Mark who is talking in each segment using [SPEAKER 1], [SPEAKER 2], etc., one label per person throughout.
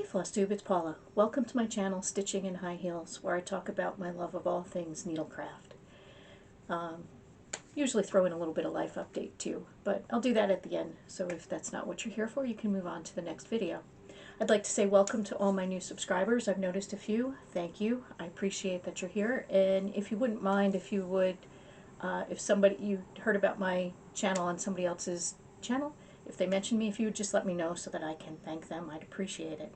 [SPEAKER 1] FlossTube, it's Paula. Welcome to my channel, Stitching in High Heels, where I talk about my love of all things needlecraft. Usually throw in a little bit of life update too, but I'll do that at the end, so if that's not what you're here for, you can move on to the next video. I'd like to say welcome to all my new subscribers. I've noticed a few. Thank you. I appreciate that you're here, and if you wouldn't mind, if you would, if you heard about my channel on somebody else's channel, if they mention me, if you would just let me know so that I can thank them, I'd appreciate it.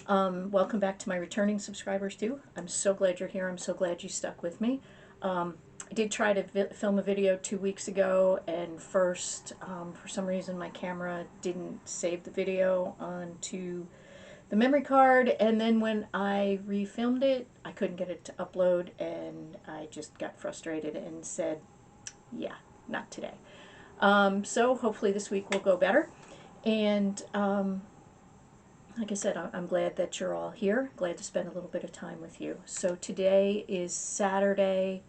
[SPEAKER 1] Welcome back to my returning subscribers too. I'm so glad you're here. I'm so glad you stuck with me. I did try to film a video 2 weeks ago, and first, for some reason, my camera didn't save the video onto the memory card, and then when I refilmed it, I couldn't get it to upload, and I just got frustrated and said, yeah, not today. So hopefully this week will go better, and like I said, I'm glad that you're all here. Glad to spend a little bit of time with you. So today is Saturday,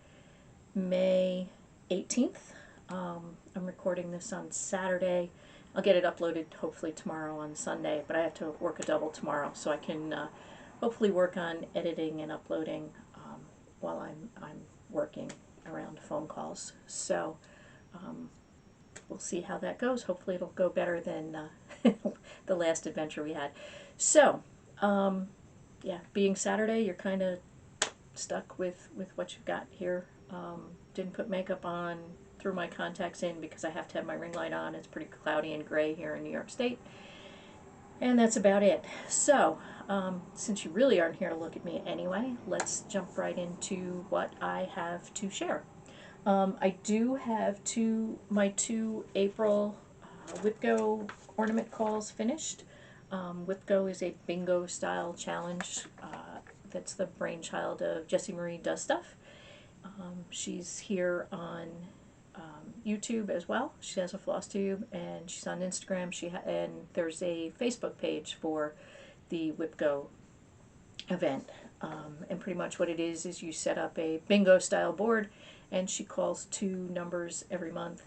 [SPEAKER 1] May 18th. I'm recording this on Saturday. I'll get it uploaded hopefully tomorrow on Sunday, but I have to work a double tomorrow, so I can hopefully work on editing and uploading while I'm working around phone calls. So we'll see how that goes. Hopefully it'll go better than the last adventure we had. So, yeah, being Saturday, you're kind of stuck with what you've got here. Didn't put makeup on, threw my contacts in because I have to have my ring light on. It's pretty cloudy and gray here in New York State. And that's about it. So, since you really aren't here to look at me anyway, let's jump right into what I have to share. I do have my two April WIPGO ornament calls finished. WIPGO is a bingo style challenge that's the brainchild of Jessie Marie Does Stuff. She's here on YouTube as well. She has a FlossTube, and she's on Instagram. And there's a Facebook page for the WIPGO event. And pretty much what it is you set up a bingo style board, and she calls 2 numbers every month,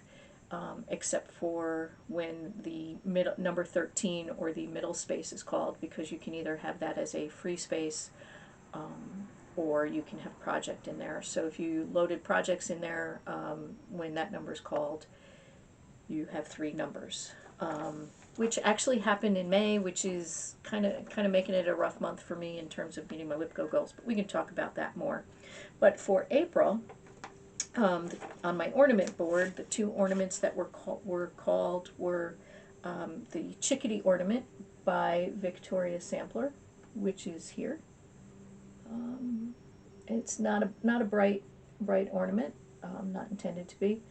[SPEAKER 1] except for when the number 13 or the middle space is called, because you can either have that as a free space or you can have project in there. So if you loaded projects in there, when that number is called, you have 3 numbers. Which actually happened in May, which is kind of making it a rough month for me in terms of meeting my WIPGO goals, but we can talk about that more. But for April, on my ornament board, the 2 ornaments that were called were the Chickadee ornament by Victoria Sampler, which is here. It's not a bright ornament, not intended to be.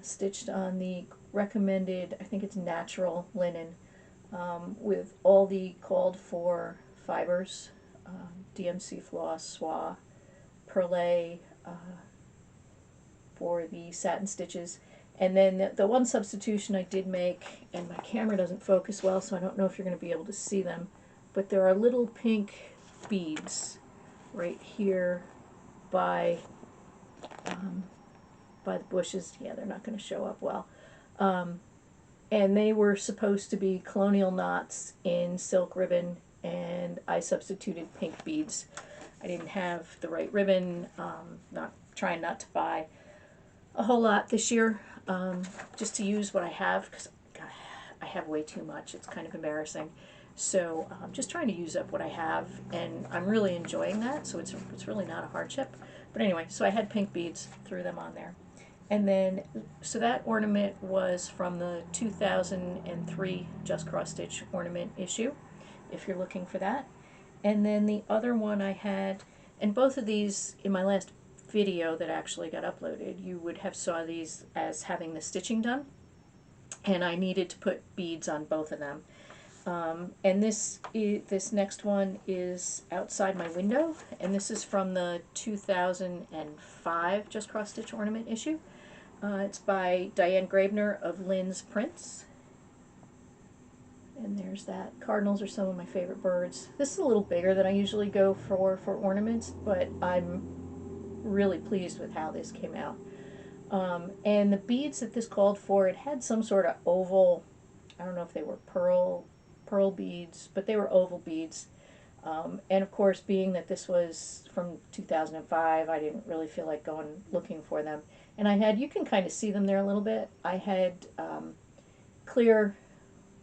[SPEAKER 1] Stitched on the recommended, I think it's natural linen, with all the called for fibers, DMC floss, soie, perlé for the satin stitches. And then the one substitution I did make, and my camera doesn't focus well, so I don't know if you're going to be able to see them, but there are little pink beads right here by the bushes. Yeah, they're not going to show up well. And they were supposed to be colonial knots in silk ribbon, and I substituted pink beads. I didn't have the right ribbon, trying not to buy a whole lot this year, just to use what I have, because I have way too much. It's kind of embarrassing. So I'm just trying to use up what I have, and I'm really enjoying that, so it's really not a hardship. But anyway, so I had pink beads, threw them on there. And then, so that ornament was from the 2003 Just Cross Stitch ornament issue, if you're looking for that. And then the other one I had, and both of these, in my last video that actually got uploaded, you would have saw these as having the stitching done. And I needed to put beads on both of them. And this next one is outside my window, and this is from the 2005 Just Cross Stitch ornament issue. It's by Diane Graebner of Lynn's Prints. And there's that. Cardinals are some of my favorite birds. This is a little bigger than I usually go for ornaments, but I'm really pleased with how this came out. And the beads that this called for, it had some sort of oval, I don't know if they were pearl pearl beads, but they were oval beads. And of course, being that this was from 2005, I didn't really feel like going looking for them. And I had, you can kind of see them there a little bit, I had clear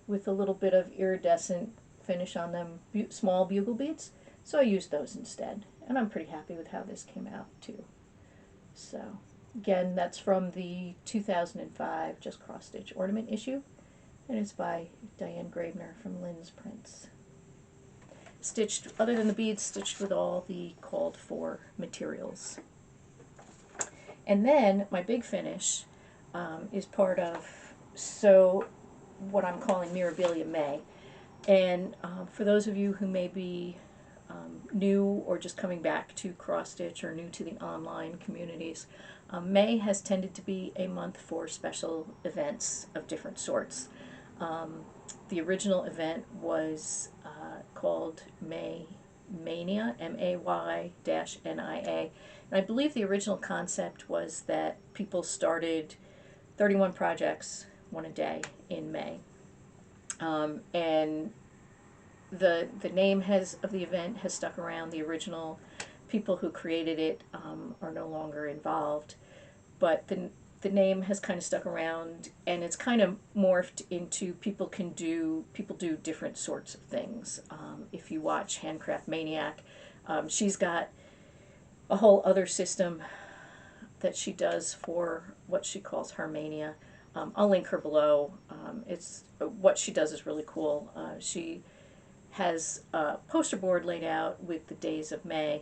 [SPEAKER 1] with a little bit of iridescent finish on them, small bugle beads. So I used those instead. And I'm pretty happy with how this came out too. So again, that's from the 2005 Just Cross Stitch Ornament issue. And it's by Diane Graebner from Lynn's Prints. Stitched, other than the beads, stitched with all the called for materials. And then my big finish is part of what I'm calling Mira May. And for those of you who may be new or just coming back to cross stitch or new to the online communities, May has tended to be a month for special events of different sorts. The original event was called May Mania, MAY-NIA, and I believe the original concept was that people started 31 projects, one a day, in May. And the name of the event has stuck around. The original people who created it are no longer involved, but the name has kind of stuck around, and it's kind of morphed into people do different sorts of things. If you watch Handcraft Maniac, she's got a whole other system that she does for what she calls her mania. I'll link her below. It's what she does is really cool. She has a poster board laid out with the days of May,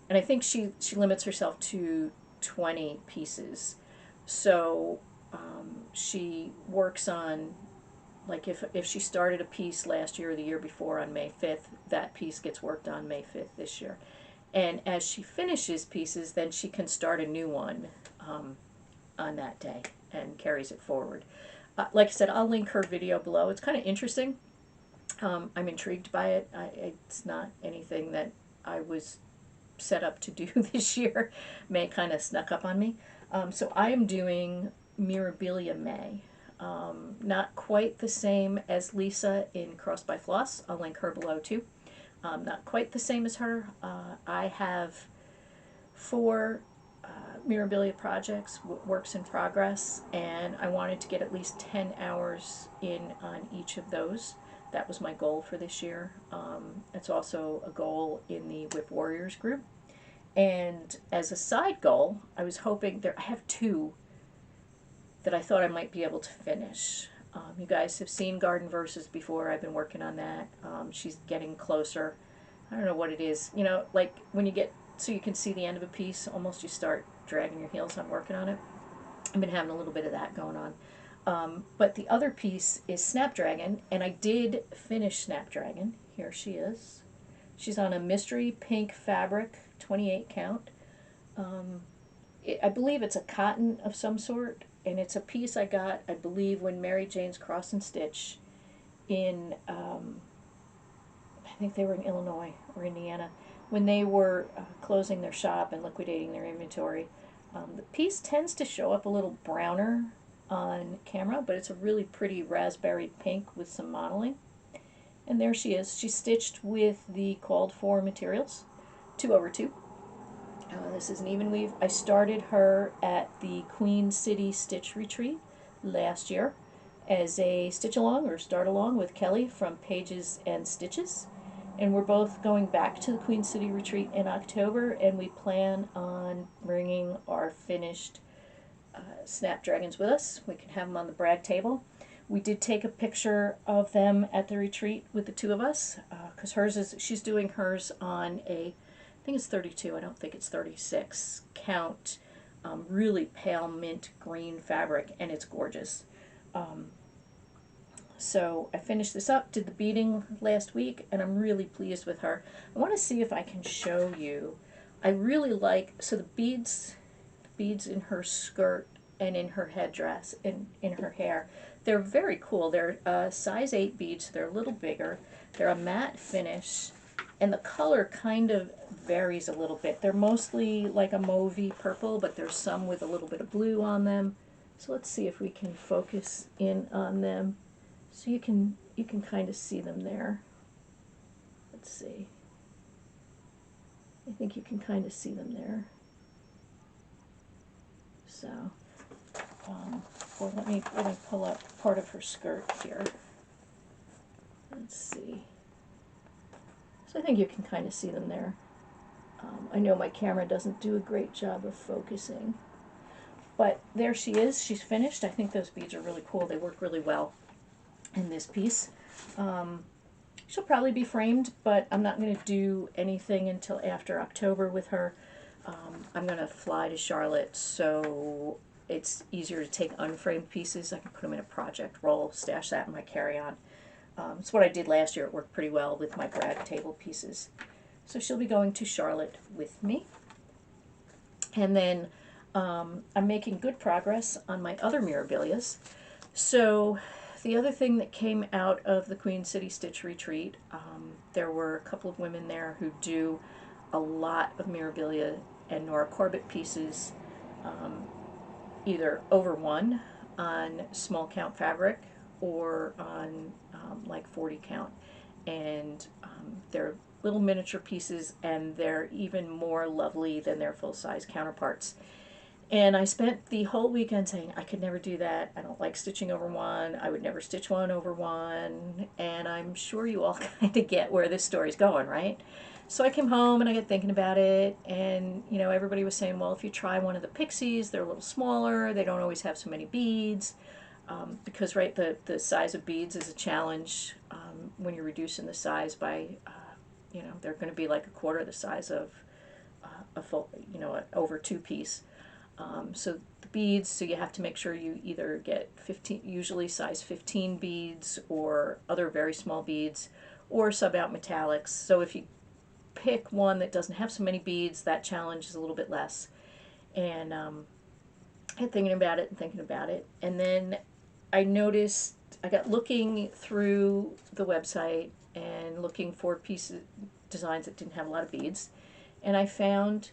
[SPEAKER 1] and I think she limits herself to 20 pieces. So she works on, like if she started a piece last year or the year before on May 5th, that piece gets worked on May 5th this year. And as she finishes pieces, then she can start a new one on that day and carries it forward. Like I said, I'll link her video below. It's kind of interesting. I'm intrigued by it. It's not anything that I was set up to do this year. May kind of snuck up on me. So I am doing Mirabilia May. Not quite the same as Lisa in Cross by Floss. I'll link her below too. Not quite the same as her. I have 4 Mirabilia projects, works in progress, and I wanted to get at least 10 hours in on each of those. That was my goal for this year. It's also a goal in the Whip Warriors group. And as a side goal, I was hoping, I have 2 that I thought I might be able to finish. You guys have seen Garden Verses before. I've been working on that. She's getting closer. I don't know what it is. You know, like when you get, so you can see the end of a piece, almost you start dragging your heels on working on it. I've been having a little bit of that going on. But the other piece is Snapdragon, and I did finish Snapdragon. Here she is. She's on a mystery pink fabric, 28 count. I believe it's a cotton of some sort, and it's a piece I got, I believe, when Mary Jane's Cross and Stitch in, I think they were in Illinois or Indiana, when they were closing their shop and liquidating their inventory. The piece tends to show up a little browner on camera, but it's a really pretty raspberry pink with some modeling. And there she is. She's stitched with the called for materials, 2/2. This is an even weave. I started her at the Queen City Stitch Retreat last year as a stitch along or start along with Kelly from Pages and Stitches. And we're both going back to the Queen City Retreat in October, and we plan on bringing our finished Snapdragons with us. We can have them on the brag table. We did take a picture of them at the retreat with the 2 of us, because she's doing hers on I think it's 32, I don't think it's 36 count, really pale mint green fabric, and it's gorgeous. So I finished this up, did the beading last week, and I'm really pleased with her. I want to see if I can show you. I really like, so the beads in her skirt and in her headdress and in her hair, they're very cool. They're size 8 beads, they're a little bigger, they're a matte finish, and the color kind of varies a little bit. They're mostly like a mauvey purple, but there's some with a little bit of blue on them. So let's see if we can focus in on them. So you can you can kind of see them there. Let's see. I think you can kind of see them there. So, or let me pull up part of her skirt here. Let's see. So I think you can kind of see them there. I know my camera doesn't do a great job of focusing. But there she is. She's finished. I think those beads are really cool. They work really well in this piece. She'll probably be framed, but I'm not going to do anything until after October with her. I'm going to fly to Charlotte, so it's easier to take unframed pieces. I can put them in a project roll, stash that in my carry-on. It's what I did last year. It worked pretty well with my grad table pieces. So she'll be going to Charlotte with me. And then I'm making good progress on my other Mirabilias. So the other thing that came out of the Queen City Stitch Retreat, there were a couple of women there who do a lot of Mirabilia and Nora Corbett pieces, either over one on small count fabric or on like 40 count. And they're little miniature pieces, and they're even more lovely than their full-size counterparts. And I spent the whole weekend saying, I could never do that. I don't like stitching over one. I would never stitch one over one. And I'm sure you all kind of get where this story's going, right? So I came home and I got thinking about it. And, you know, everybody was saying, well, if you try one of the Pixies, they're a little smaller. They don't always have so many beads. Because, right, the size of beads is a challenge when you're reducing the size by, you know, they're going to be like a quarter the size of a full, you know, an over 2-piece. So the beads, so you have to make sure you either get 15, usually size 15 beads, or other very small beads, or sub out metallics. So if you pick one that doesn't have so many beads, that challenge is a little bit less. And I had thinking about it and thinking about it, and then I noticed, I got looking through the website and looking for pieces, designs that didn't have a lot of beads, and I found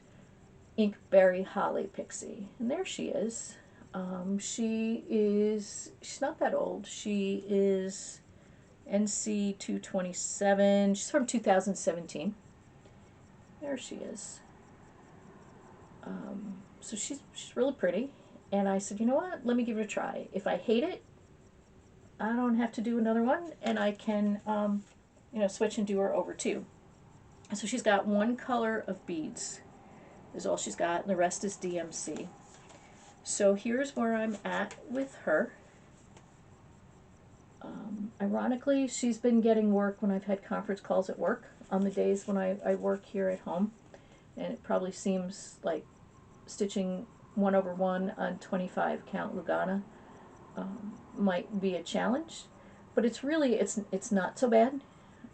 [SPEAKER 1] Inkberry Holly Pixie, and there she is. She's not that old. She is NC 227. She's from 2017. There she is. So she's really pretty, and I said, you know what, let me give it a try. If I hate it, I don't have to do another one, and I can you know, switch and do her over two. So she's got one color of beads is all she's got, and the rest is DMC. So here's where I'm at with her. Ironically, she's been getting work when I've had conference calls at work on the days when I work here at home, and it probably seems like stitching 1 over 1 on 25 count Lugana might be a challenge, but it's really, it's not so bad.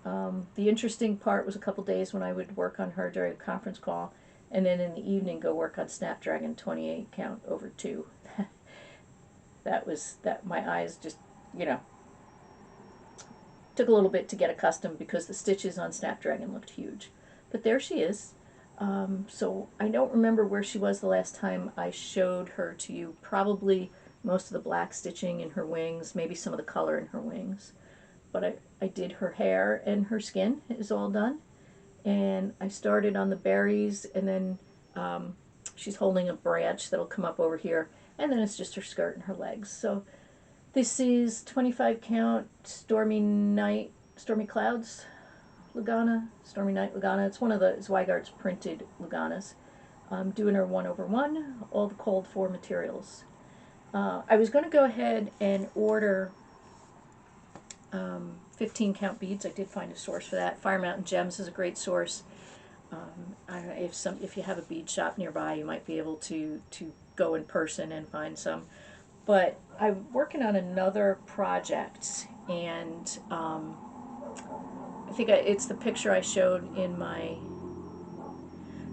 [SPEAKER 1] The interesting part was a couple days when I would work on her during a conference call, and then in the evening go work on Snapdragon 28 count over 2. that my eyes just, you know, took a little bit to get accustomed because the stitches on Snapdragon looked huge. But there she is. So I don't remember where she was the last time I showed her to you. Probably most of the black stitching in her wings, maybe some of the color in her wings. But I did her hair, and her skin is all done. And I started on the berries, and then she's holding a branch that'll come up over here, and then it's just her skirt and her legs. So this is 25 count Stormy Night, Stormy Clouds Lugana, Stormy Night Lugana. It's one of the Zweigart's printed Luganas. I'm doing her 1 over 1, all the cold 4 materials. I was going to go ahead and order 15 count beads. I did find a source for that. Fire Mountain Gems is a great source. I don't know if you have a bead shop nearby, you might be able to go in person and find some. But I'm working on another project, and I think it's the picture I showed in my,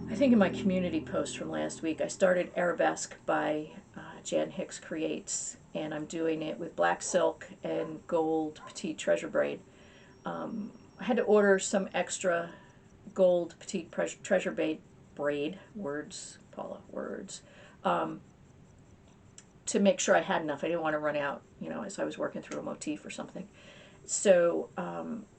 [SPEAKER 1] I think in my community post from last week. I started Arabesque by Jan Hicks Creates, and I'm doing it with black silk and gold petite treasure braid. I had to order some extra gold petite treasure braid, words, Paula, words, to make sure I had enough. I didn't want to run out, you know, as I was working through a motif or something. So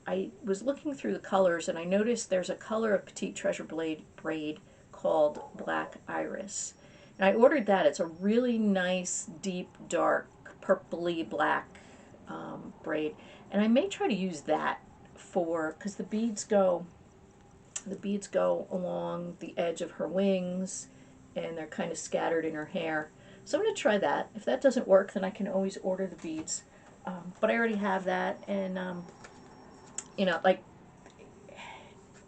[SPEAKER 1] I was looking through the colors and I noticed there's a color of Petite Treasure braid called Black Iris. And I ordered that. It's a really nice, deep, dark, purpley black braid. And I may try to use that for, because the beads go along the edge of her wings and they're kind of scattered in her hair. So I'm going to try that. If that doesn't work, then I can always order the beads. But I already have that, and you know, like,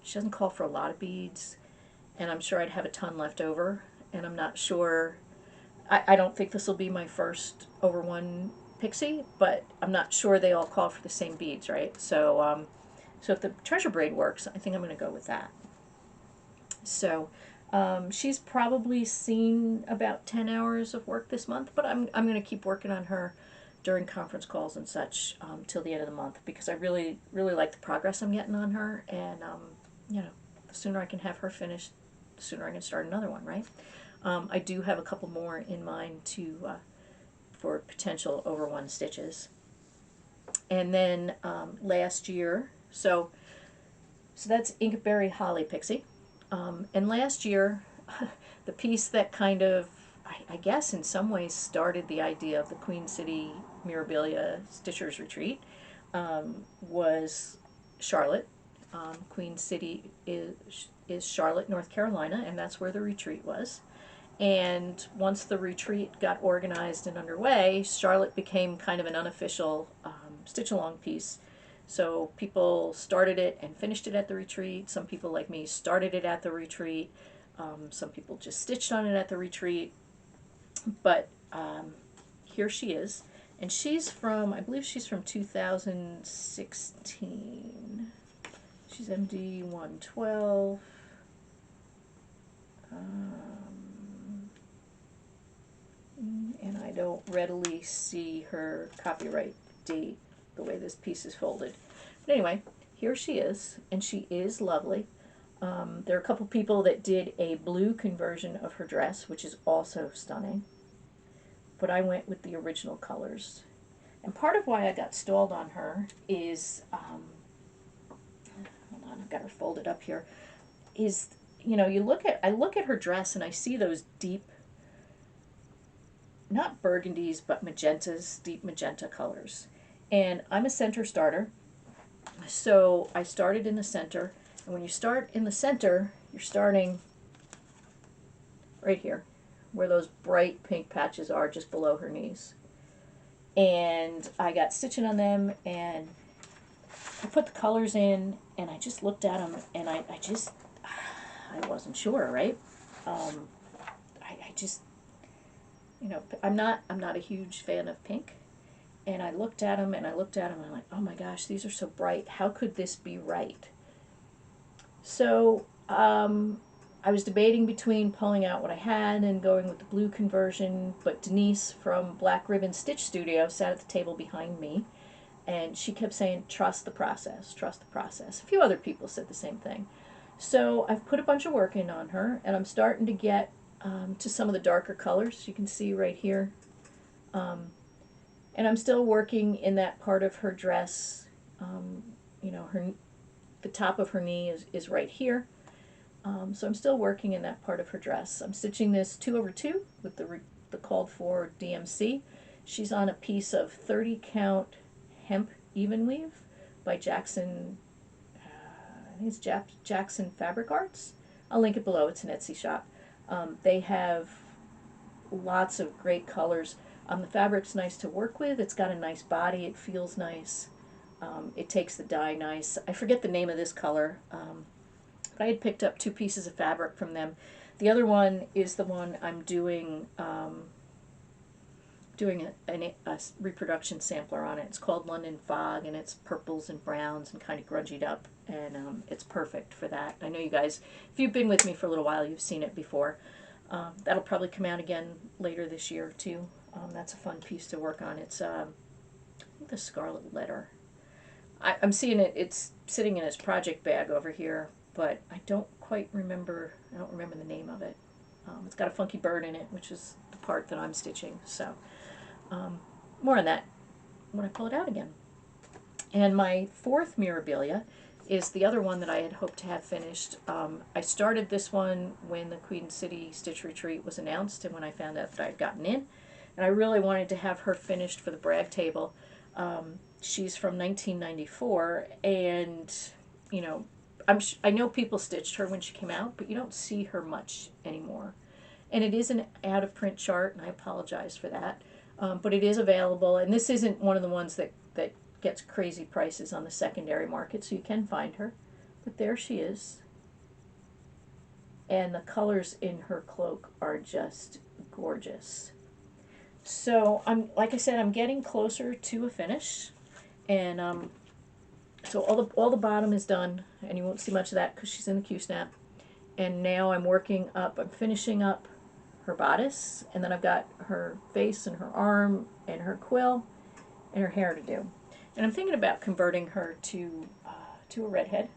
[SPEAKER 1] she doesn't call for a lot of beads, and I'm sure I'd have a ton left over, and I'm not sure, I don't think this will be my first over one pixie, but I'm not sure they all call for the same beads, right? So, so if the treasure braid works, I think I'm going to go with that. So she's probably seen about 10 hours of work this month, but I'm going to keep working on her during conference calls and such till the end of the month, because I really like the progress I'm getting on her, and you know, the sooner I can have her finished, the sooner I can start another one, right? I do have a couple more in mind to for potential over one stitches. And then last year, so that's Inkberry Holly Pixie. And last year, the piece that kind of, I guess in some ways started the idea of the Queen City Mirabilia Stitchers Retreat was Charlotte. Queen City is Charlotte, North Carolina, and that's where the retreat was. And once the retreat got organized and underway, Charlotte became kind of an unofficial stitch-along piece. So people started it and finished it at the retreat. Some people like me started it at the retreat. Some people just stitched on it at the retreat. But here she is. And she's from, I believe she's from 2016. She's MD 112. And I don't readily see her copyright date the way this piece is folded. But anyway, here she is, and she is lovely. There are a couple people that did a blue conversion of her dress, which is also stunning. But I went with the original colors. And part of why I got stalled on her is, hold on, I've got her folded up here, is, you know, I look at her dress and I see those deep, not burgundies, but magentas, deep magenta colors. And I'm a center starter, so I started in the center. And when you start in the center, you're starting right here, where those bright pink patches are just below her knees. And I got stitching on them, and I put the colors in, and I just looked at them, and I wasn't sure, right? I just, you know, I'm not a huge fan of pink. And I looked at them, and I looked at them, and I'm like, oh my gosh, these are so bright. How could this be right? So I was debating between pulling out what I had and going with the blue conversion, but Denise from Black Ribbon Stitch Studio sat at the table behind me, and she kept saying, trust the process, trust the process. A few other people said the same thing. So I've put a bunch of work in on her, and I'm starting to get to some of the darker colors. You can see right here. And I'm still working in that part of her dress. You know, the top of her knee is right here. So I'm still working in that part of her dress. I'm stitching this 2/2 with the called for DMC. She's on a piece of 30 count hemp even weave by Jackson, I think it's Jackson Fabric Arts. I'll link it below. It's an Etsy shop. They have lots of great colors. The fabric's nice to work with. It's got a nice body. It feels nice. It takes the dye nice. I forget the name of this color, but I had picked up 2 pieces of fabric from them. The other one is the one I'm doing a reproduction sampler on it. It's called London Fog, and it's purples and browns and kind of grungied up, and it's perfect for that. I know you guys, if you've been with me for a little while, you've seen it before. That'll probably come out again later this year too. That's a fun piece to work on. It's I think the Scarlet Letter. I'm seeing it. It's sitting in its project bag over here, but I don't quite remember. I don't remember the name of it. It's got a funky bird in it, which is the part that I'm stitching. So more on that when I pull it out again. And my fourth Mirabilia is the other one that I had hoped to have finished. I started this one when the Queen City Stitch Retreat was announced and when I found out that I'd gotten in. And I really wanted to have her finished for the brag table. She's from 1994, and, you know, I know people stitched her when she came out, but you don't see her much anymore. And it is an out-of-print chart, and I apologize for that. But it is available, and this isn't one of the ones that gets crazy prices on the secondary market, so you can find her. But there she is. And the colors in her cloak are just gorgeous. So like I said, I'm getting closer to a finish, and so all the bottom is done, and you won't see much of that because she's in the Q-snap. And now I'm working up. I'm finishing up her bodice, and then I've got her face and her arm and her quill and her hair to do. And I'm thinking about converting her to a redhead,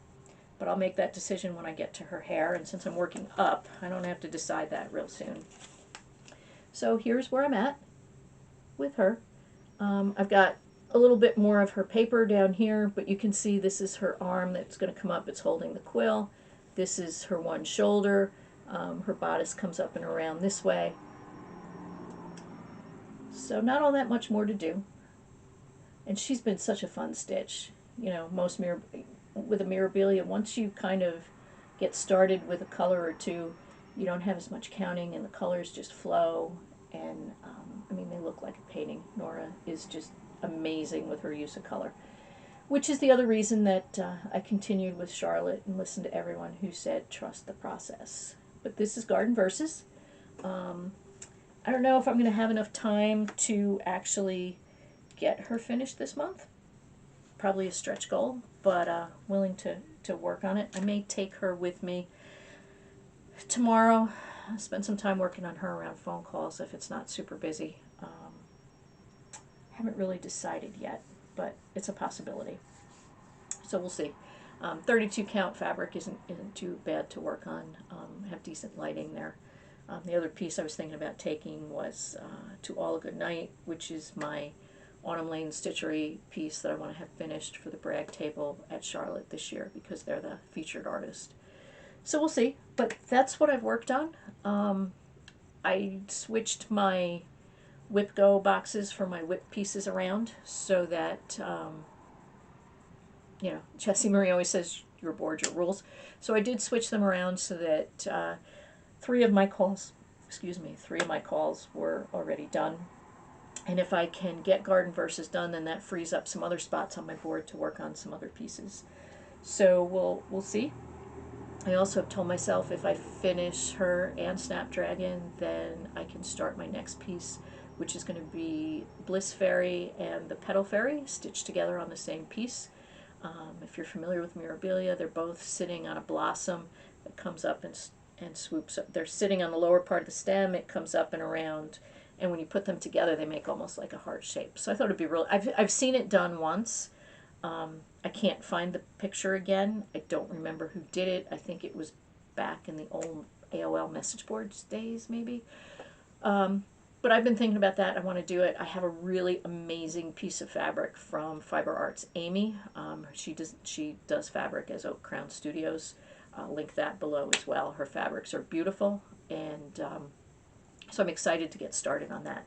[SPEAKER 1] but I'll make that decision when I get to her hair. And since I'm working up, I don't have to decide that real soon. So here's where I'm at with her. I've got a little bit more of her paper down here, but you can see this is her arm that's going to come up. It's holding the quill. This is her one shoulder. Her bodice comes up and around this way. So not all that much more to do. And she's been such a fun stitch. You know, with a Mirabilia, once you kind of get started with a color or two, you don't have as much counting, and the colors just flow. And I mean, they look like a painting. Nora is just amazing with her use of color, which is the other reason that I continued with Charlotte and listened to everyone who said trust the process. But this is Garden Verses. I don't know if I'm going to have enough time to actually get her finished this month. Probably a stretch goal, but willing to work on it. I may take her with me tomorrow. I'll spend some time working on her around phone calls if it's not super busy. Haven't really decided yet, but it's a possibility. So we'll see. 32 count fabric isn't too bad to work on. Have decent lighting there. The other piece I was thinking about taking was To All a Good Night, which is my Autumn Lane Stitchery piece that I want to have finished for the brag table at Charlotte this year because they're the featured artist. So we'll see, but that's what I've worked on. I switched my Whip Go boxes for my whip pieces around so that, you know, Jessie Marie always says, your board, your rules. So I did switch them around so that three of my calls were already done. And if I can get Garden Verses done, then that frees up some other spots on my board to work on some other pieces. So we'll see. I also have told myself if I finish her and Snapdragon, then I can start my next piece, which is going to be Bliss Fairy and the Petal Fairy stitched together on the same piece. If you're familiar with Mirabilia, they're both sitting on a blossom that comes up and swoops up. They're sitting on the lower part of the stem, it comes up and around, and when you put them together, they make almost like a heart shape. So I thought it'd be real. I've seen it done once. I can't find the picture again. I don't remember who did it. I think it was back in the old AOL message boards days, maybe. But I've been thinking about that. I want to do it. I have a really amazing piece of fabric from Fiber Arts Amy. She does fabric as Oak Crown Studios. I'll link that below as well. Her fabrics are beautiful, and so I'm excited to get started on that.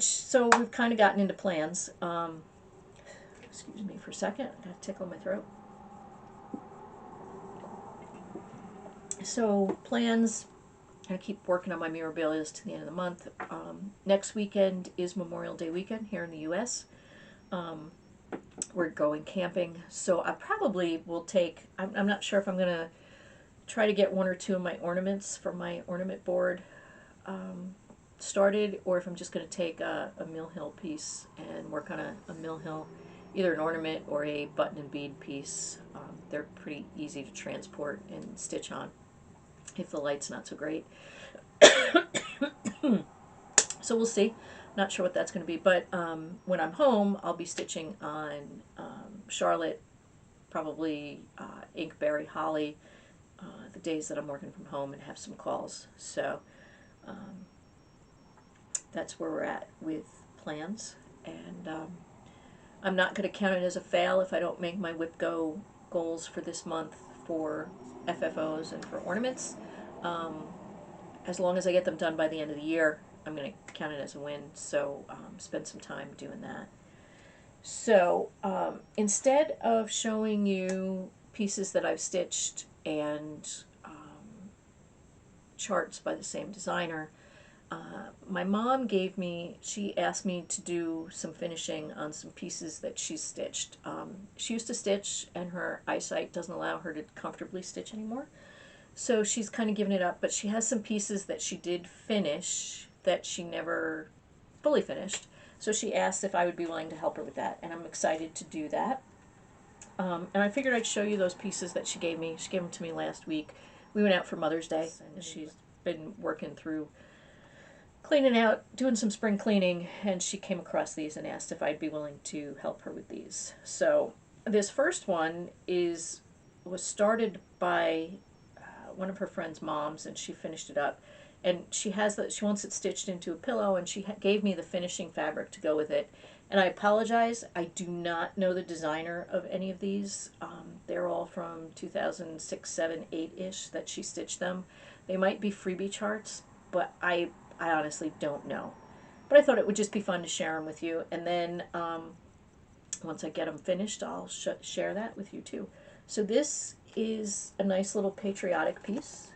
[SPEAKER 1] So we've kind of gotten into plans. Excuse me for a second. I got a tickle in my throat. So plans. I'm going to keep working on my Mirabilias to the end of the month. Next weekend is Memorial Day weekend here in the U.S. We're going camping, so I probably will take, I'm not sure if I'm going to try to get one or two of my ornaments for my ornament board started, or if I'm just going to take a Mill Hill piece and work on a Mill Hill, either an ornament or a button and bead piece. They're pretty easy to transport and stitch on if the light's not so great. So we'll see. Not sure what that's going to be, but when I'm home, I'll be stitching on Charlotte, probably Inkberry Holly, the days that I'm working from home and have some calls. So that's where we're at with plans. And I'm not going to count it as a fail if I don't make my Whip Go goals for this month for FFOs and for ornaments. Um, as long as I get them done by the end of the year, I'm going to count it as a win. So spend some time doing that. So instead of showing you pieces that I've stitched and charts by the same designer, my mom she asked me to do some finishing on some pieces that she's stitched. She used to stitch and her eyesight doesn't allow her to comfortably stitch anymore. So she's kind of given it up, but she has some pieces that she did finish that she never fully finished. So she asked if I would be willing to help her with that, and I'm excited to do that. And I figured I'd show you those pieces that she gave me. She gave them to me last week. We went out for Mother's Day, and she's been working through cleaning out, doing some spring cleaning, and she came across these and asked if I'd be willing to help her with these. So this first one was started by one of her friend's moms, and she finished it up. And she wants it stitched into a pillow, and she gave me the finishing fabric to go with it. And I apologize, I do not know the designer of any of these. They're all from 2006, 7, 8-ish that she stitched them. They might be freebie charts, but I honestly don't know. But I thought it would just be fun to share them with you. And then once I get them finished, I'll share that with you too. So this is a nice little patriotic piece,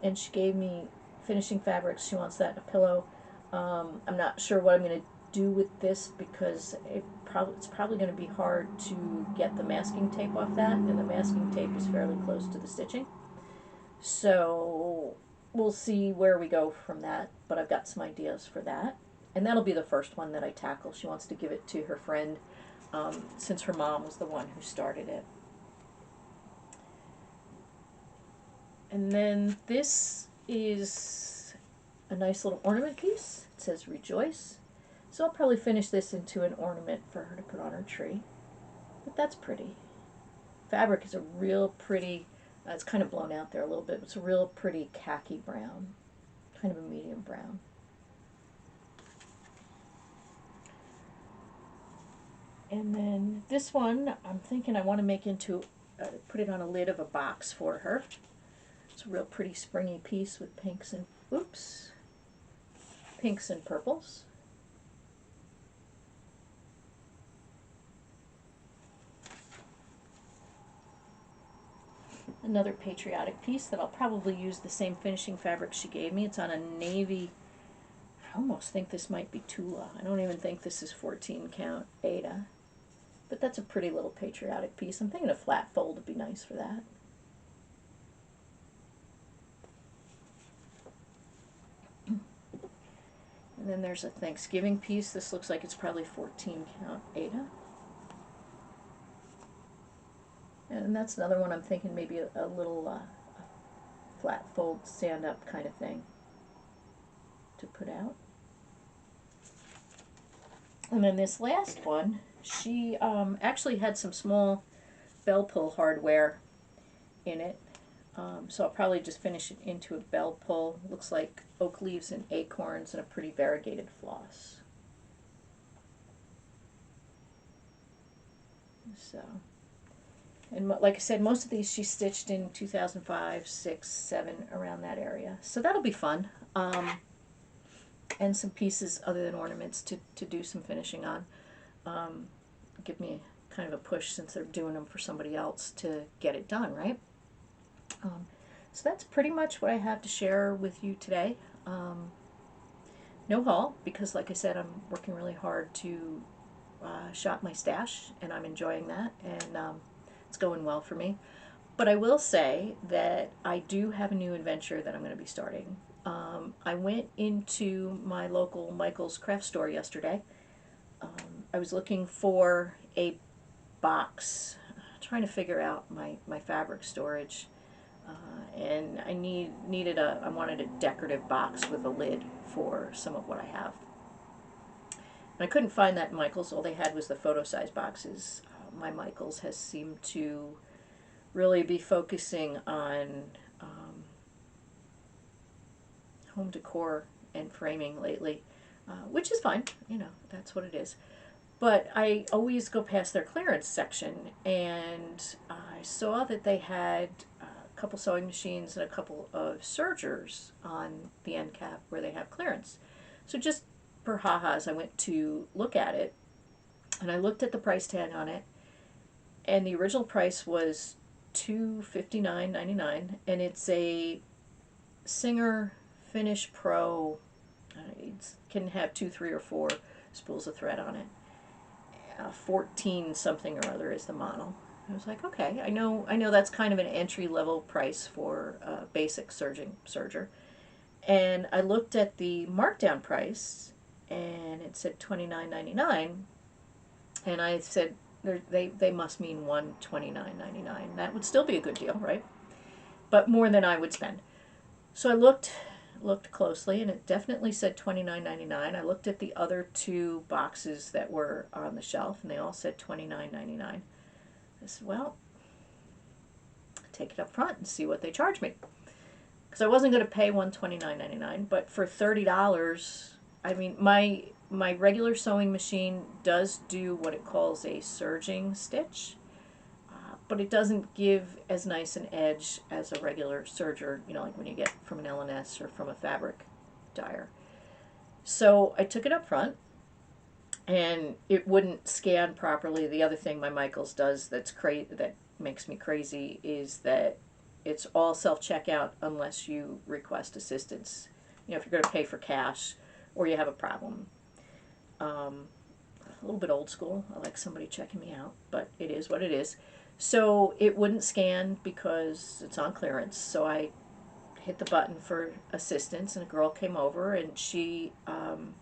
[SPEAKER 1] and she gave me finishing fabrics. She wants that in a pillow. I'm not sure what I'm going to do with this because it's probably going to be hard to get the masking tape off that, and the masking tape is fairly close to the stitching. So we'll see where we go from that, but I've got some ideas for that. And that'll be the first one that I tackle. She wants to give it to her friend since her mom was the one who started it. And then this is a nice little ornament piece. It says Rejoice. So I'll probably finish this into an ornament for her to put on her tree. But that's pretty. Fabric is a real pretty, it's kind of blown out there a little bit, but it's a real pretty khaki brown, kind of a medium brown. And then this one, I'm thinking I want to make into, put it on a lid of a box for her. It's a real pretty springy piece with pinks and, pinks and purples. Another patriotic piece that I'll probably use the same finishing fabric she gave me. It's on a navy, I almost think this might be Tula. I don't even think this is 14 count Aida. But that's a pretty little patriotic piece. I'm thinking a flat fold would be nice for that. And then there's a Thanksgiving piece. This looks like it's probably 14 count Aida. And that's another one I'm thinking maybe a little flat fold stand up kind of thing to put out. And then this last one, she actually had some small bell pull hardware in it. So I'll probably just finish it into a bell pull. Looks like oak leaves and acorns and a pretty variegated floss. So, and like I said, most of these she stitched in 2005, 6, 7, around that area. So that'll be fun. And some pieces other than ornaments to do some finishing on. Give me kind of a push since they're doing them for somebody else to get it done, right? So that's pretty much what I have to share with you today. No haul, because like I said, I'm working really hard to shop my stash, and I'm enjoying that, and it's going well for me. But I will say that I do have a new adventure that I'm going to be starting. I went into my local Michael's craft store yesterday. I was looking for a box, trying to figure out my fabric storage, and I wanted a decorative box with a lid for some of what I have. And I couldn't find that in Michael's. All they had was the photo size boxes. My Michael's has seemed to really be focusing on home decor and framing lately, which is fine, you know, that's what it is. But I always go past their clearance section, and I saw that they had a couple sewing machines and a couple of sergers on the end cap where they have clearance. So just for ha-has, I went to look at it, and I looked at the price tag on it, and the original price was $259.99, and it's a Singer Finish Pro. It can have 2, 3, or 4 spools of thread on it. 14 something or other is the model. I was like, okay, I know that's kind of an entry level price for a basic serger. And I looked at the markdown price, and it said $29.99, and I said they must mean $129.99. That would still be a good deal, right? But more than I would spend. So I looked closely, and it definitely said $29.99. I looked at the other 2 boxes that were on the shelf, and they all said $29.99. I said, well, take it up front and see what they charge me, because I wasn't going to pay $129.99, but for $30, I mean, my regular sewing machine does do what it calls a serging stitch, but it doesn't give as nice an edge as a regular serger, you know, like when you get from an L&S or from a fabric dyer. So I took it up front, and it wouldn't scan properly. The other thing my Michaels does that makes me crazy is that it's all self-checkout unless you request assistance. You know, if you're going to pay for cash or you have a problem. A little bit old school. I like somebody checking me out, but it is what it is. So it wouldn't scan because it's on clearance. So I hit the button for assistance, and a girl came over, and she, I'm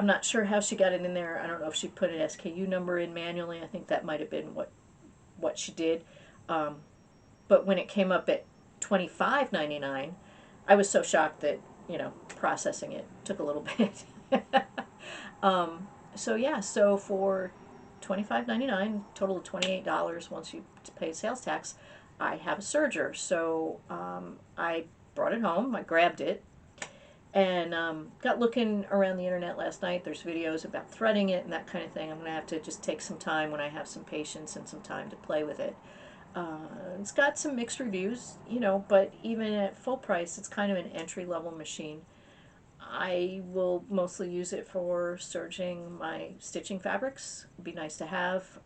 [SPEAKER 1] not sure how she got it in there. I don't know if she put an SKU number in manually. I think that might have been what she did. But when it came up at $25.99, I was so shocked that, you know, processing it took a little bit. So yeah, so for $25.99, total of $28 once you pay sales tax, I have a serger. So I brought it home, I grabbed it, and got looking around the internet last night. There's videos about threading it and that kind of thing. I'm going to have to just take some time when I have some patience and some time to play with it. It's got some mixed reviews, you know, but even at full price, it's kind of an entry-level machine. I will mostly use it for serging my stitching fabrics. It'd be nice to have.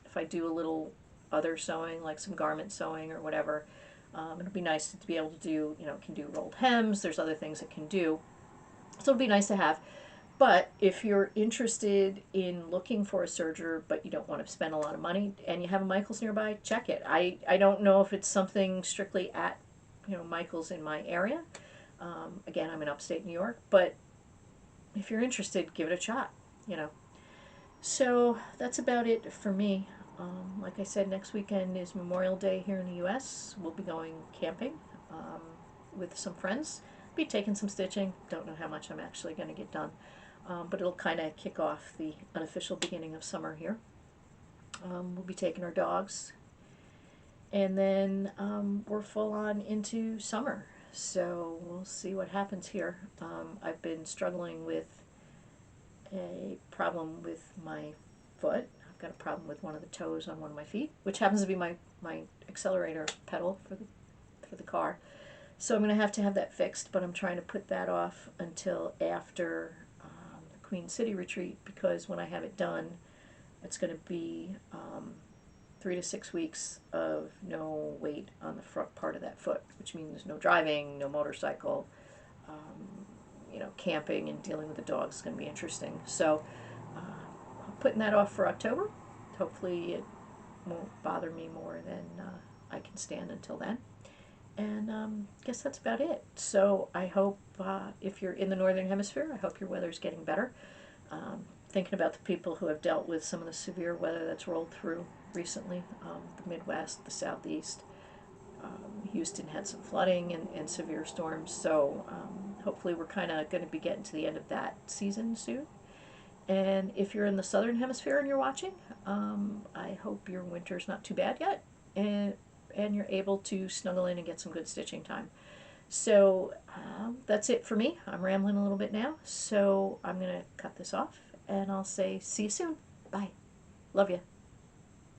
[SPEAKER 1] If I do a little other sewing, like some garment sewing or whatever, it'll be nice to be able to do, you know, it can do rolled hems. There's other things it can do. So it'll be nice to have. But if you're interested in looking for a serger, but you don't want to spend a lot of money, and you have a Michaels nearby, check it. I don't know if it's something strictly at, you know, Michaels in my area. Again, I'm in upstate New York, but if you're interested, give it a shot, you know. So that's about it for me. Like I said, next weekend is Memorial Day here in the U.S. We'll be going camping with some friends. Be taking some stitching. Don't know how much I'm actually going to get done, but it'll kind of kick off the unofficial beginning of summer here. We'll be taking our dogs, and then we're full on into summer. So we'll see what happens here. I've been struggling with a problem with my foot. I've got a problem with one of the toes on one of my feet, which happens to be my accelerator pedal for the car. So I'm going to have that fixed, but I'm trying to put that off until after the Queen City retreat, because when I have it done, it's going to be 3 to 6 weeks of no weight on the front part of that foot, which means no driving, no motorcycle, you know, camping and dealing with the dogs is going to be interesting. So I'm putting that off for October. Hopefully it won't bother me more than I can stand until then. And I guess that's about it. So I hope if you're in the Northern Hemisphere, I hope your weather's getting better. Thinking about the people who have dealt with some of the severe weather that's rolled through recently, the Midwest, the Southeast. Houston had some flooding and severe storms, so hopefully we're kind of going to be getting to the end of that season soon. And if you're in the Southern Hemisphere and you're watching, I hope your winter's not too bad yet, and you're able to snuggle in and get some good stitching time. So that's it for me. I'm rambling a little bit now, so I'm going to cut this off, and I'll say see you soon. Bye. Love you.